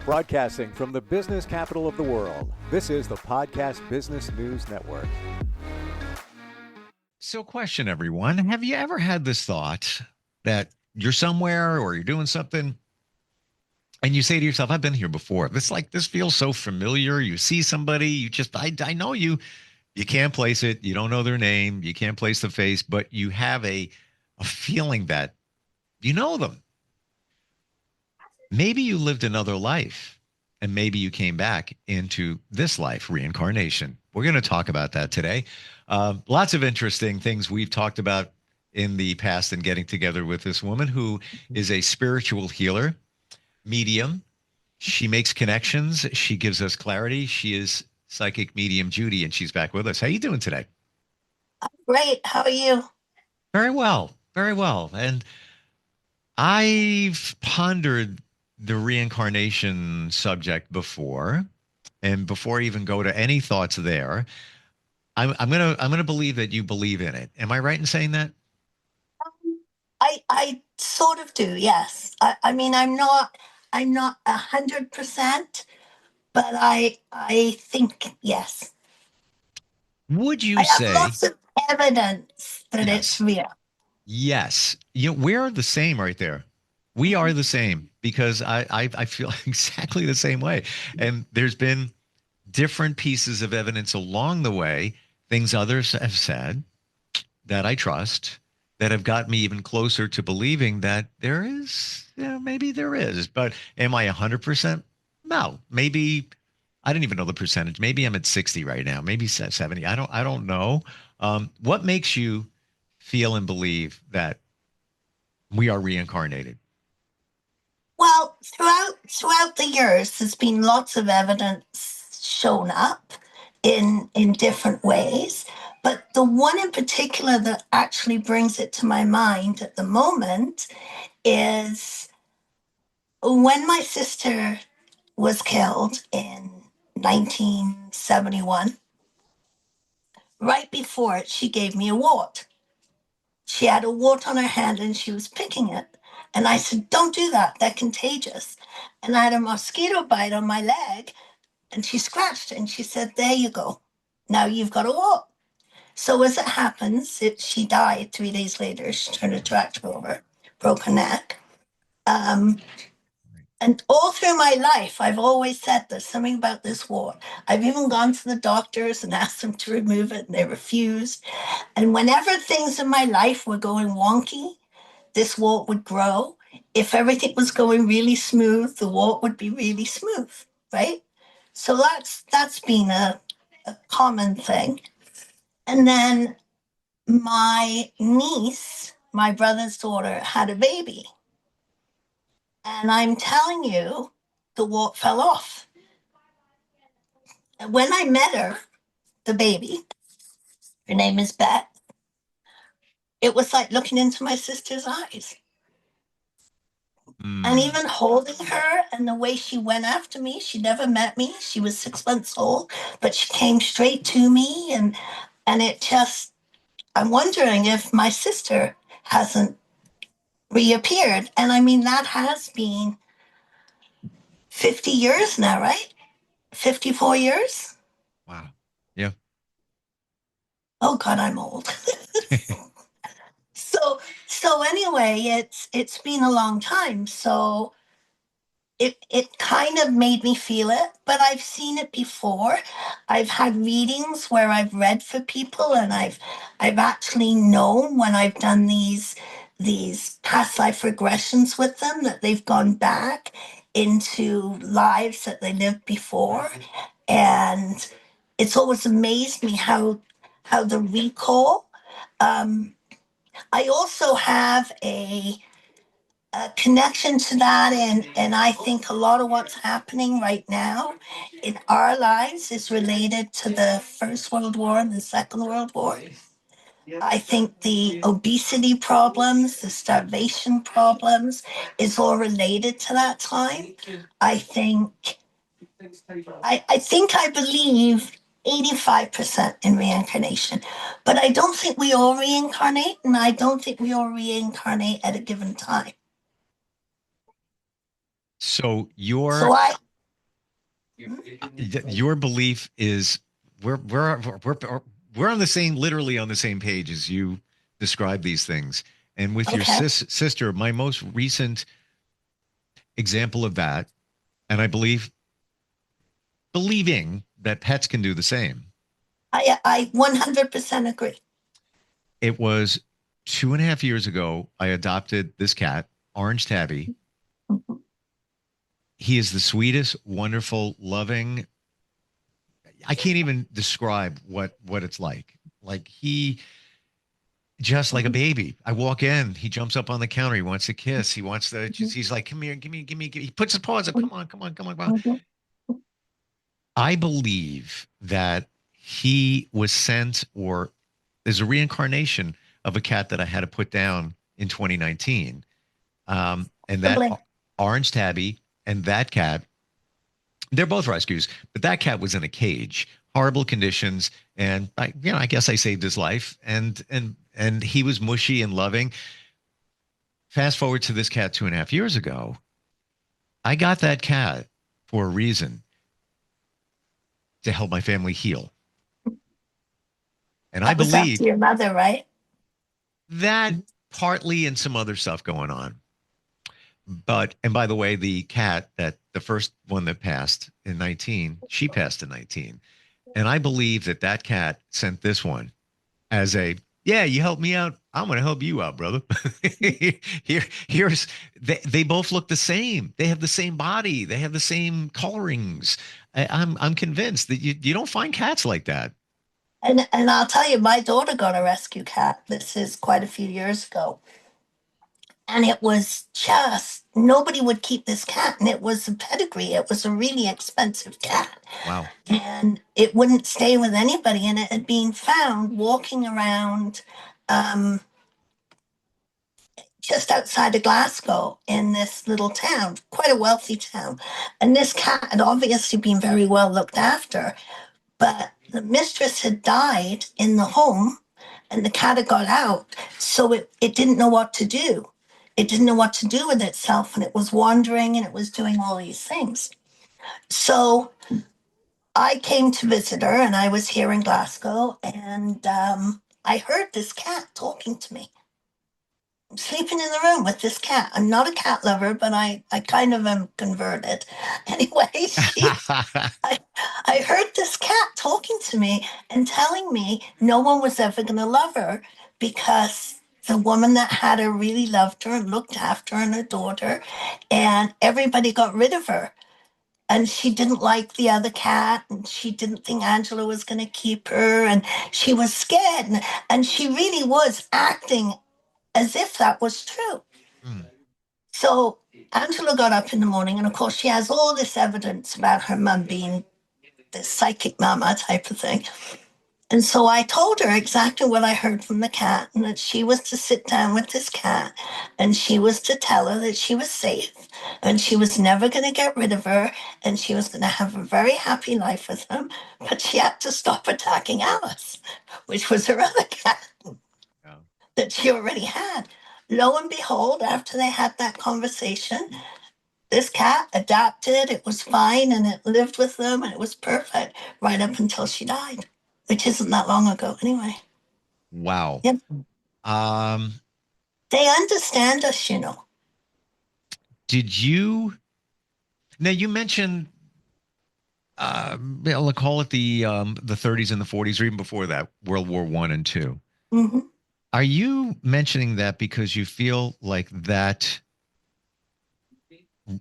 Broadcasting from the business capital of the world, this is the Podcast Business News Network. So, question, everyone. Have you ever had this thought that you're somewhere or you're doing something and you say to yourself, I've been here before. This feels so familiar. You see somebody, I know you. You can't place it. You don't know their name. You can't place the face, but you have a feeling that you know them. Maybe you lived another life and maybe you came back into this life, reincarnation. We're going to talk about that today. Lots of interesting things we've talked about in the past and getting together with this woman who is a spiritual healer, medium. She makes connections. She gives us clarity. She is psychic medium Judy, and she's back with us. How you doing today? Great. How are you? Very well. Very well. And I've pondered the reincarnation subject before, and before I even go to any thoughts there, I'm gonna believe that you believe in it. Am I right in saying that? I sort of do. Yes. I mean, I'm not 100%, but I think yes. Would you I have say lots of evidence that it's yes? real. Yes. We're the same right there. We are the same because I feel exactly the same way. And there's been different pieces of evidence along the way, things others have said that I trust, that have got me even closer to believing that there is, maybe there is. But am I 100%? No. Maybe I don't even know the percentage. Maybe I'm at 60 right now, maybe 70. I don't know. What makes you feel and believe that we are reincarnated? Well, throughout the years, there's been lots of evidence shown up in different ways. But the one in particular that actually brings it to my mind at the moment is when my sister was killed in 1971. Right before it, she gave me a wart. She had a wart on her hand and she was picking it. And I said, don't do that. They're contagious. And I had a mosquito bite on my leg and she scratched it and she said, there you go. Now you've got a wart. So as it happens, she died 3 days later. She turned a tractor over, broke her neck. And all through my life, I've always said there's something about this wart. I've even gone to the doctors and asked them to remove it, and they refused. And whenever things in my life were going wonky, this wart would grow. If everything was going really smooth, the wart would be really smooth, right? So that's been a common thing. And then my niece, my brother's daughter, had a baby. And I'm telling you, the wart fell off. And when I met her, the baby, her name is Beth, it was like looking into my sister's eyes. And even holding her and the way she went after me, she never met me. She was 6 months old, but she came straight to me. And it just, I'm wondering if my sister hasn't reappeared. And I mean, that has been 50 years now, right? 54 years? Wow. Yeah. Oh God, I'm old. So anyway, it's been a long time. So it kind of made me feel it, but I've seen it before. I've had readings where I've read for people, and I've actually known when I've done these past life regressions with them that they've gone back into lives that they lived before. And it's always amazed me how the recall. I also have a connection to that, and I think a lot of what's happening right now in our lives is related to the First World War and the Second World War. I think the obesity problems, the starvation problems is all related to that time. I think I believe 85% in reincarnation, but I don't think we all reincarnate, and I don't think we all reincarnate at a given time. So So I Your belief is we're we're on the same, literally on the same page as you describe these things. And with your Okay. sister, my most recent example of that, and I believing that pets can do the same. I 100% agree. It was 2.5 years ago. I adopted this cat, Orange Tabby. Mhm. He is the sweetest, wonderful, loving. I can't even describe what it's like. Like he just like a Mhm. baby. I walk in, he jumps up on the counter. He wants a kiss. He wants to. Mhm. He's like, come here, give me. He puts his paws up. Come on, come on, come on, come on. Mhm. I believe that he was sent, or there's a reincarnation of a cat that I had to put down in 2019. And that Possibly. Orange Tabby and that cat, they're both rescues, but that cat was in a cage, horrible conditions, and I guess I saved his life, and he was mushy and loving. Fast forward to this cat 2.5 years ago. I got that cat for a reason, to help my family heal. And I That was believe after your mother, right? that partly and some other stuff going on. But, and by the way, the cat, that the first one that passed in 19, she passed in 19. And I believe that that cat sent this one as a, yeah, you helped me out. I'm going to help you out, brother. Here's, they both look the same. They have the same body. They have the same colorings. I'm convinced that you don't find cats like that. And I'll tell you, my daughter got a rescue cat. This is quite a few years ago. And it was just nobody would keep this cat. And it was a pedigree. It was a really expensive cat. Wow. And it wouldn't stay with anybody. And it had been found walking around um, just outside of Glasgow in this little town, quite a wealthy town. And this cat had obviously been very well looked after, but the mistress had died in the home and the cat had got out. So it didn't know what to do. It didn't know what to do with itself and it was wandering and it was doing all these things. So I came to visit her and I was here in Glasgow and I heard this cat talking to me sleeping in the room with this cat. I'm not a cat lover, but I kind of am converted. Anyway, I, I heard this cat talking to me and telling me no one was ever going to love her because the woman that had her really loved her and looked after her and adored her, and everybody got rid of her. And she didn't like the other cat, and she didn't think Angela was going to keep her, and she was scared. And she really was acting as if that was true. Mm. So Angela got up in the morning, and of course, she has all this evidence about her mum being this psychic mama type of thing. And so I told her exactly what I heard from the cat, and that she was to sit down with this cat, and she was to tell her that she was safe, and she was never going to get rid of her, and she was going to have a very happy life with him, but she had to stop attacking Alice, which was her other cat Yeah. that she already had. Lo and behold, after they had that conversation, this cat adapted, it was fine, and it lived with them, and it was perfect right up until she died, which isn't that long ago anyway. Wow. Yep. Um, They understand us, you know. did you, now you mentioned, I'll call it the 30s and the 40s, or even before that, World War I and II. Hmm. Are you mentioning that because you feel like that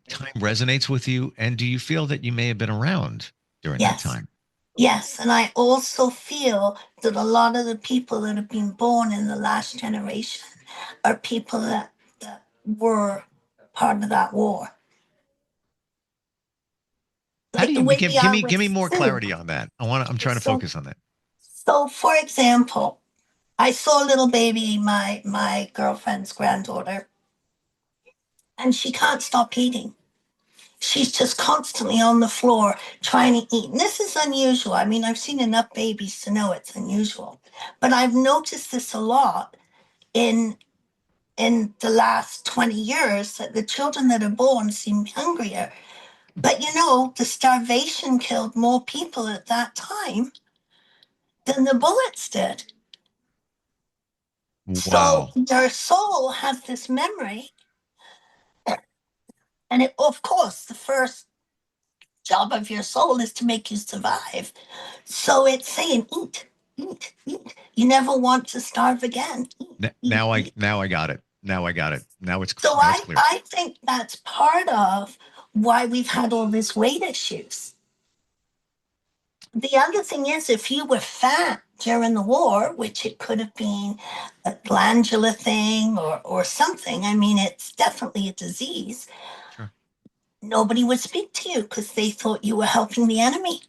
time resonates with you? And do you feel that you may have been around during that Yes. time? Yes. And I also feel that a lot of the people that have been born in the last generation are people that were part of that war. How do Like the you way we are give with me more food. clarity on that? I'm trying to So focus on that. so for example, I saw a little baby, my girlfriend's granddaughter, and she can't stop eating. She's just constantly on the floor trying to eat. And this is unusual. I mean, I've seen enough babies to know it's unusual. But I've noticed this a lot in in the last 20 years that the children that are born seem hungrier. But the starvation killed more people at that time than the bullets did. So Wow. your soul has this memory, and of course, the first job of your soul is to make you survive. So it's saying, eat, eat, eat. You never want to starve again. Eat, eat, eat. Now I got it. Now I got it. So Now it's I, clear. I think that's part of why we've had all these weight issues. The other thing is, if you were fat during the war, which it could have been a glandular thing or something, I mean, it's definitely a disease, Sure. nobody would speak to you because they thought you were helping the enemy.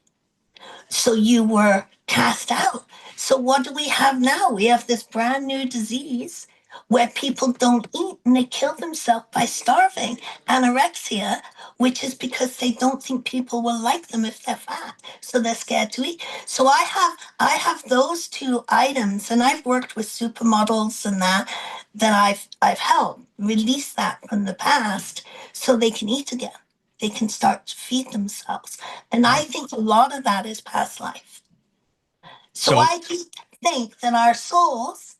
So you were cast out. So what do we have now? We have this brand new disease where people don't eat and they kill themselves by starving. Anorexia, which is because they don't think people will like them if they're fat. So they're scared to eat. So I have those two items, and I've worked with supermodels and that I've helped release that from the past so they can eat again. They can start to feed themselves. And I Wow. think a lot of that is past life. So So I just think that our souls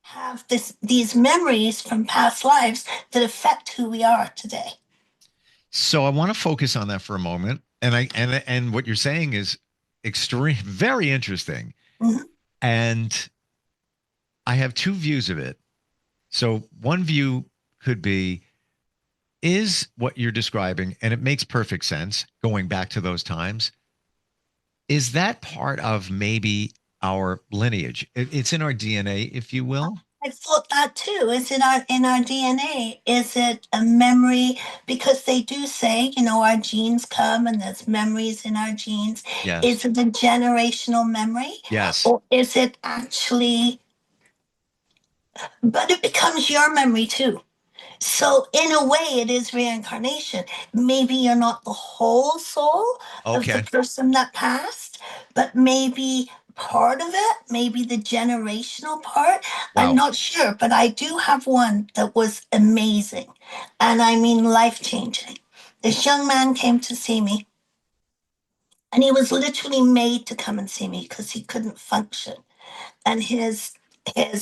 have these memories from past lives that affect who we are today. I want to focus on that for a moment. And what you're saying is extreme, very interesting. Mhm. And I have two views of it. So one view could be is what you're describing, and it makes perfect sense going back to those times. Is that part of maybe our lineage? It's in our DNA, if you will. I thought that too. Is it in our DNA? Is it a memory? Because they do say, our genes come and there's memories in our genes. Yes. Is it a generational memory? Yes. Or is it actually, but it becomes your memory too. So, in a way, it is reincarnation. Maybe you're not the whole soul of the Okay. person that passed, but maybe part of it, maybe the generational part. I'm Wow. not sure, but I do have one that was amazing. And I mean, life changing. This young man came to see me, and he was literally made to come and see me because he couldn't function. And his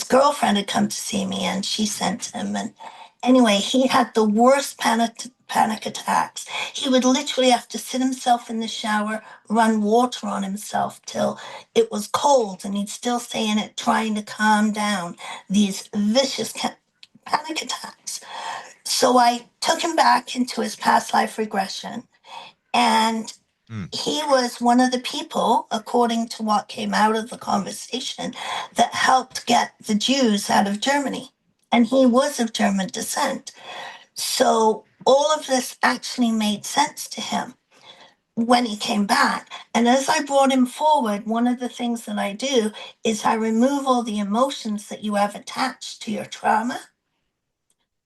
girlfriend had come to see me, and she sent him. And anyway, he had the worst panic attacks. He would literally have to sit himself in the shower, run water on himself till it was cold, and he'd still stay in it, trying to calm down these vicious panic attacks. So I took him back into his past life regression, and Mm. he was one of the people, according to what came out of the conversation, that helped get the Jews out of Germany. And he was of German descent. So all of this actually made sense to him when he came back. And as I brought him forward, one of the things that I do is I remove all the emotions that you have attached to your trauma.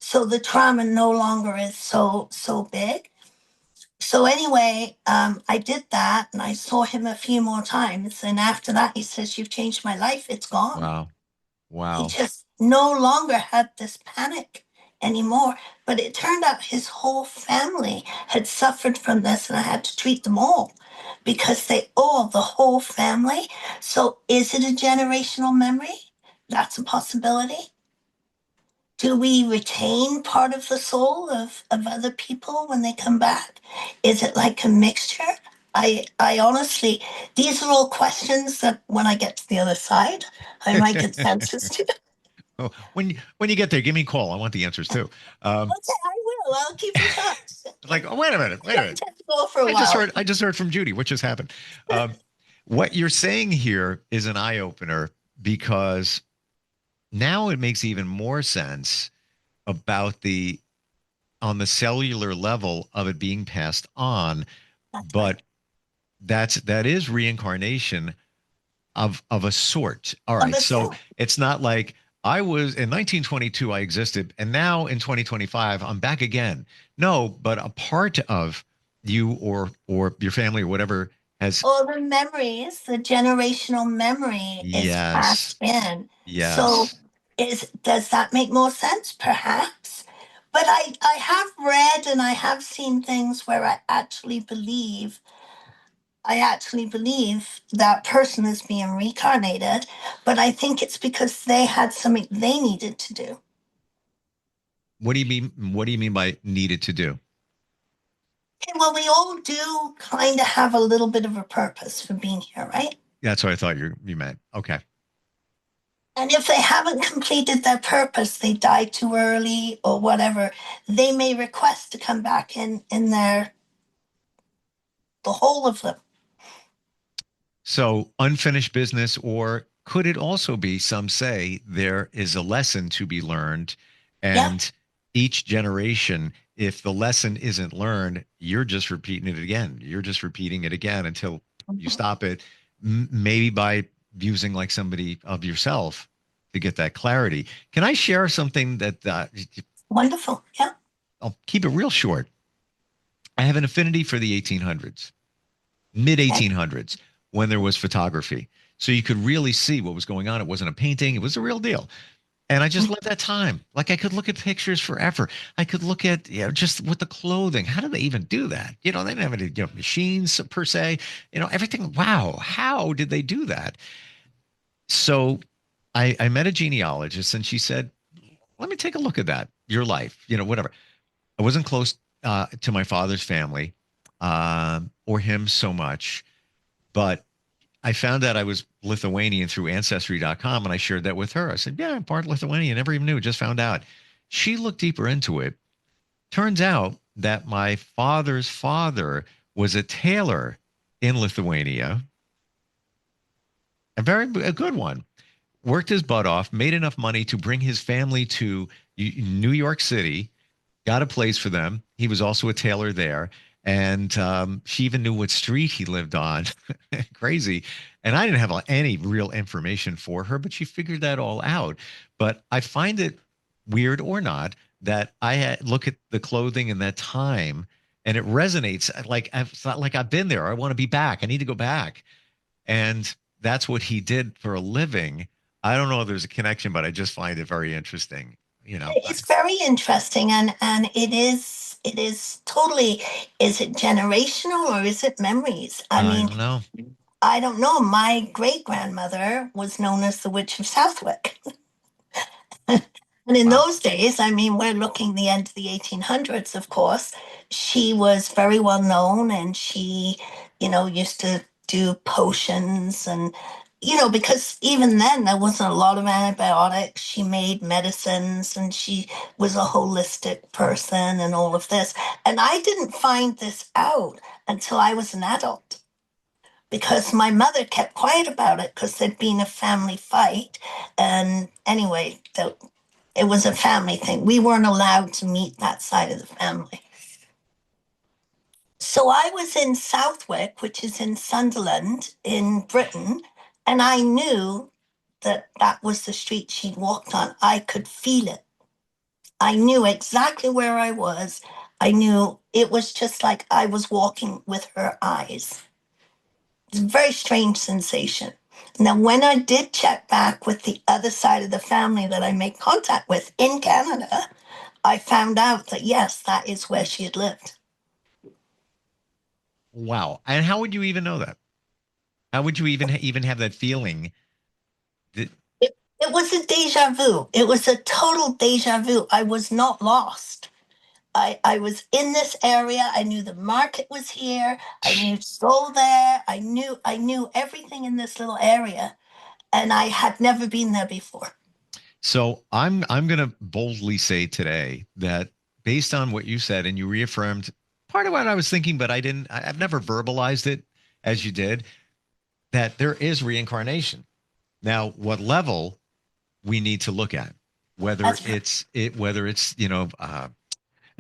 So the trauma no longer is so big. So anyway, I did that, and I saw him a few more times. And after that, he says, "You've changed my life. It's gone." Wow. He Wow. just no longer had this panic anymore. But it turned out his whole family had suffered from this, and I had to treat them all because the whole family. So is it a generational memory? That's a possibility. Do we retain part of the soul of other people when they come back? Is it like a mixture? I honestly, these are all questions that when I get to the other side, I might get answers to. Oh, when you get there, give me a call. I want the answers too. Um, Okay, I will. I'll keep in touch. like, oh, wait a minute, wait a Don't minute. have to go for a while. I just heard from Judy. What just happened? Um, what you're saying here is an eye opener because now it makes even more sense about the on the cellular level of it being passed on, That's right. but that is reincarnation of a sort. All Of right, a so soul. it's not like I was in 1922 I existed and now in 2025 I'm back again. No, but a part of you or your family or whatever has All the memories, the generational memory is yes. passed in. So Yes. does that make more sense? Perhaps. But I have read and I have seen things where I actually believe that person is being reincarnated, but I think it's because they had something they needed to do. What do you mean? What do you mean by needed to do? Okay, well, we all do kind of have a little bit of a purpose for being here, right? That's what I thought you meant. Okay. And if they haven't completed their purpose, they die too early or whatever, they may request to come back in the whole of them. So unfinished business, or could it also be, some say there is a lesson to be learned, Yeah. and each generation, if the lesson isn't learned, you're just repeating it again. You're just repeating it again until you Mhm. stop it, maybe by using like somebody of yourself to get that clarity. Can I share something that Wonderful. Yeah. I'll keep it real short? I have an affinity for the 1800s, mid Okay. 1800s, when there was photography. So you could really see what was going on. It wasn't a painting, it was a real deal. And I just love that time. Like I could look at pictures forever. I could look at, just with the clothing. How did they even do that? They didn't have any, machines per se, everything. Wow. How did they do that? So I met a genealogist and she said, let me take a look at that, your life, whatever. I wasn't close to my father's family or him so much, but I found out I was Lithuanian through ancestry.com and I shared that with her. I said, yeah, I'm part Lithuanian. Never even knew, just found out. She looked deeper into it. Turns out that my father's father was a tailor in Lithuania, a good one. Worked his butt off, made enough money to bring his family to New York City, got a place for them. He was also a tailor there. And she even knew what street he lived on. Crazy. And I didn't have any real information for her, but she figured that all out. But I find it weird or not that look at the clothing in that time and it resonates like it's not like I've been there. I want to be back. I need to go back. And that's what he did for a living. I don't know if there's a connection, but I just find it very interesting. You know, It's very interesting, and it is totally. Is it generational or is it memories? I I mean, don't know. I don't know. My great grandmother was known as the Witch of Southwick. And in Wow. those days, I mean, we're looking the end of the 1800s, of course. She was very well known and she, used to do potions and, because even then there wasn't a lot of antibiotics. She made medicines and she was a holistic person and all of this. And I didn't find this out until I was an adult because my mother kept quiet about it because there'd been a family fight. And anyway, it was a family thing. We weren't allowed to meet that side of the family. So I was in Southwick, which is in Sunderland in Britain, and I knew that that was the street she'd walked on. I could feel it. I knew exactly where I was. I knew it was just like I was walking with her eyes. It's a very strange sensation. Now, when I did check back with the other side of the family that I made contact with in Canada, I found out that yes, that is where she had lived. Wow. And how would you even know that? How would you even have that feeling? That, It was a deja vu. It was a total deja vu. I was not lost. I was in this area. I knew the market was here. I knew to go there. I knew everything in this little area, and I had never been there before. so I'm going to boldly say today that based on what you said and you reaffirmed part of what I was thinking, but I've never verbalized it as you did, that there is reincarnation. Now, what level we need to look at, whether That's it's a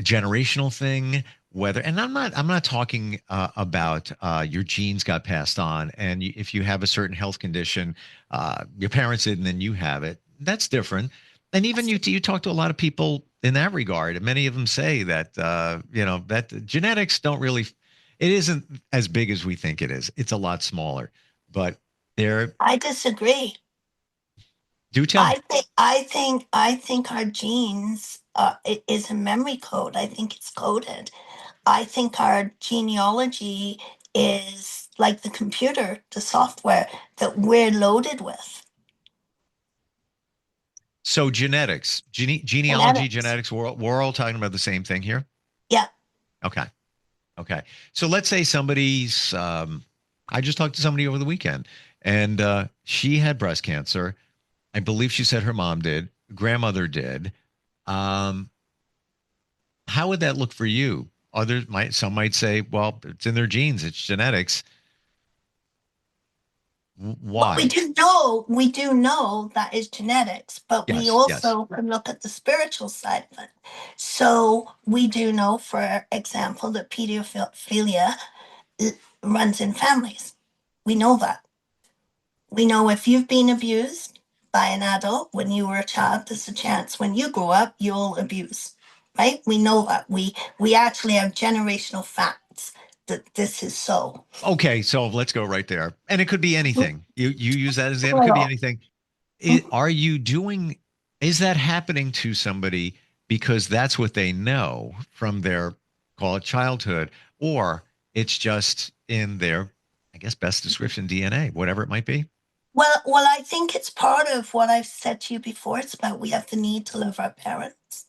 generational thing, whether, and I'm not talking about your genes got passed on and if you have a certain health condition, your parents did and then you have it, that's different. And even you talk to a lot of people in that regard, and many of them say that that genetics don't really, it isn't as big as we think it is. It's a lot smaller, but there I disagree. Do tell. I think our genes it is a memory code. I think it's coded. I think our genealogy is like the computer, the software that we're loaded with. So genetics, genealogy, Genetics. genetics, we're all talking about the same thing here. Yeah. Okay. Okay. So let's say somebody's, I just talked to somebody over the weekend and she had breast cancer. I believe she said her mom did, grandmother did. Um, how would that look for you? Some might say, well, it's in their genes, it's genetics. But Why? we do know that is genetics, but we Yes, yes. also can look at the spiritual side of it. So we do know, for example, that pedophilia runs in families. We know that. We know if you've been abused by an adult when you were a child, there's a chance when you grow up you'll abuse. Right? We know that. We actually have generational facts that this is so. Okay, so let's go right there. And it could be anything. You use that example, it could be Well, anything. Are you doing, is that happening to somebody because that's what they know from their, call it childhood, or it's just in their, I guess, best description, DNA, whatever it might be? well, I think it's part of what I've said to you before. It's about we have the need to love our parents.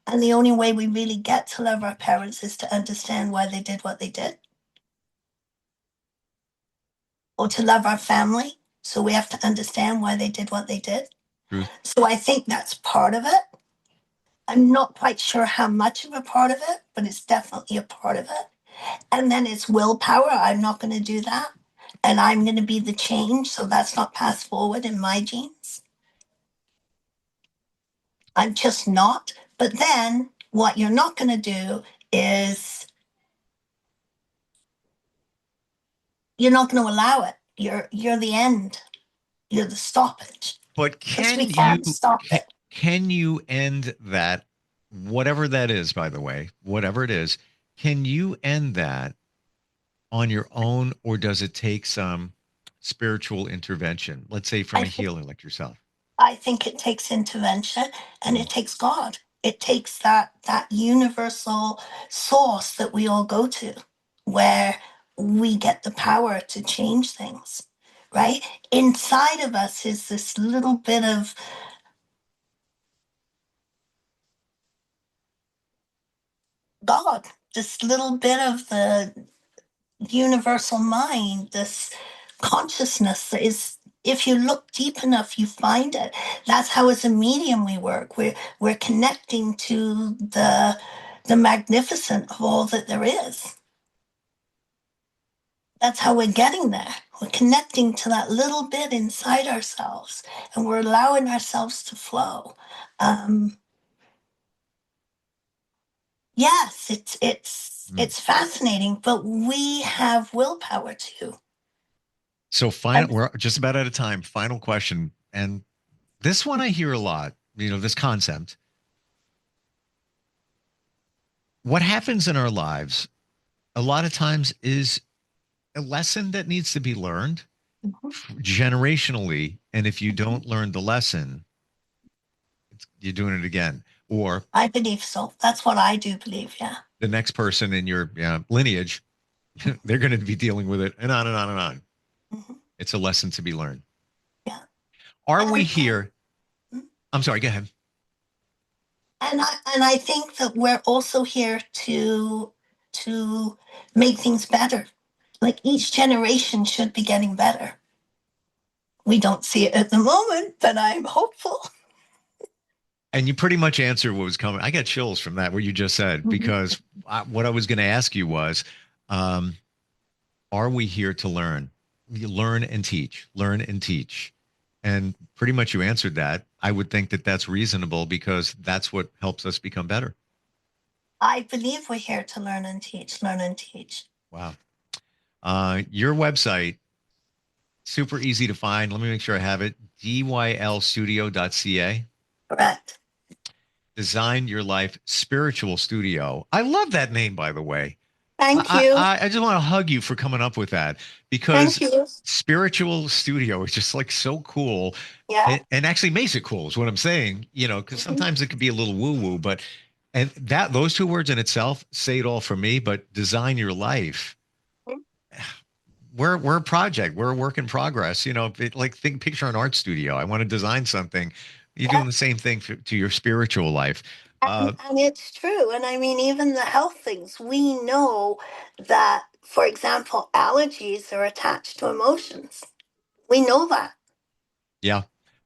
And the only way we really get to love our parents is to understand why they did what they did, or to love our family. So we have to understand why they did what they did. Truth. So I think that's part of it. I'm not quite sure how much of a part of it, but it's definitely a part of it. And then it's willpower. I'm not going to do that. And I'm going to be the change. So that's not passed forward in my genes. I'm just not. But then what you're not going to do is you're not going to allow it. You're the end. You're the stoppage. But Because we can't stop it. can you end that, whatever that is, by the way, whatever it is, can you end that on your own, or does it take some spiritual intervention? Let's say from I a think healer like yourself. I think it takes intervention and Mm. it takes God. It takes that universal source that we all go to, where we get the power to change things. Right? Inside of us is this little bit of God, this little bit of the universal mind, this consciousness that is, if you look deep enough, you find it. That's how, as a medium, we work. We're connecting to the magnificent of all that there is. That's how we're getting there. We're connecting to that little bit inside ourselves, and we're allowing ourselves to flow. Um, yes, Mm. it's fascinating, but we have willpower too. So And we're just about out of time. Final question. And this one I hear a lot, this concept. What happens in our lives a lot of times is a lesson that needs to be learned generationally. And if you don't learn the lesson, you're doing it again. Or I believe so. That's what I do believe. Yeah. the next person in your lineage, they're going to be dealing with it and on and on and on. Hmm. It's a lesson to be learned. Yeah. Are we And, here? I'm sorry, go ahead. and I think that we're also here to make things better. Like each generation should be getting better. We don't see it at the moment, but I'm hopeful. And you pretty much answered what was coming. I got chills from that, what you just said, Mhm. because what I was going to ask you was, um, are we here to learn? You learn and teach, learn and teach. And pretty much you answered that. I would think that that's reasonable because that's what helps us become better. I believe we're here to learn and teach, learn and teach. Wow. Your website, super easy to find. Let me make sure I have it. dylstudio.ca. Correct. Design Your Life Spiritual Studio. I love that name, by the way. Thank you. I just want to hug you for coming up with that, Thank because you. spiritual studio is just like so cool, Yeah. and actually makes it cool is what I'm saying, because Mhm. sometimes it could be a little woo woo, but, and that, those two words in itself say it all for me. But design your life. We're a project. We're a work in progress. Like, picture an art studio. I want to design something. You're Yeah. doing the same thing to your spiritual life. And it's true. And I mean, even the health things, we know that, for example, allergies are attached to emotions. We know that. Yeah.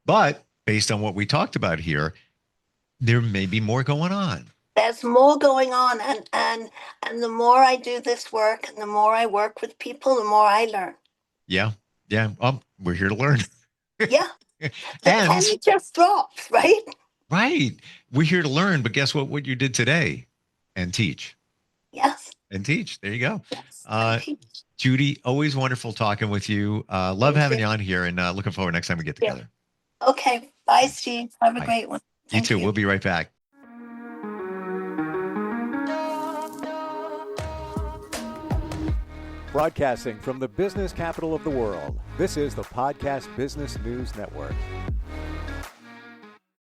But based on what we talked about here, there may be more going on. There's more going on, and the more I do this work and the more I work with people, the more I learn. Yeah. Yeah. We're here to learn. Yeah. The And penny just drops, right? right. We're here to learn, but guess what you did today? And teach. Yes. And teach. There you go. Yes. And Uh, teach. Judy, always wonderful talking with you. Love Thank having you. you on here, and looking forward next time we get Yeah. together. Okay. Bye, Steve. Have a Bye. great one. You Thank too. you. We'll be right back. Broadcasting from the business capital of the world, this is the Podcast Business News Network.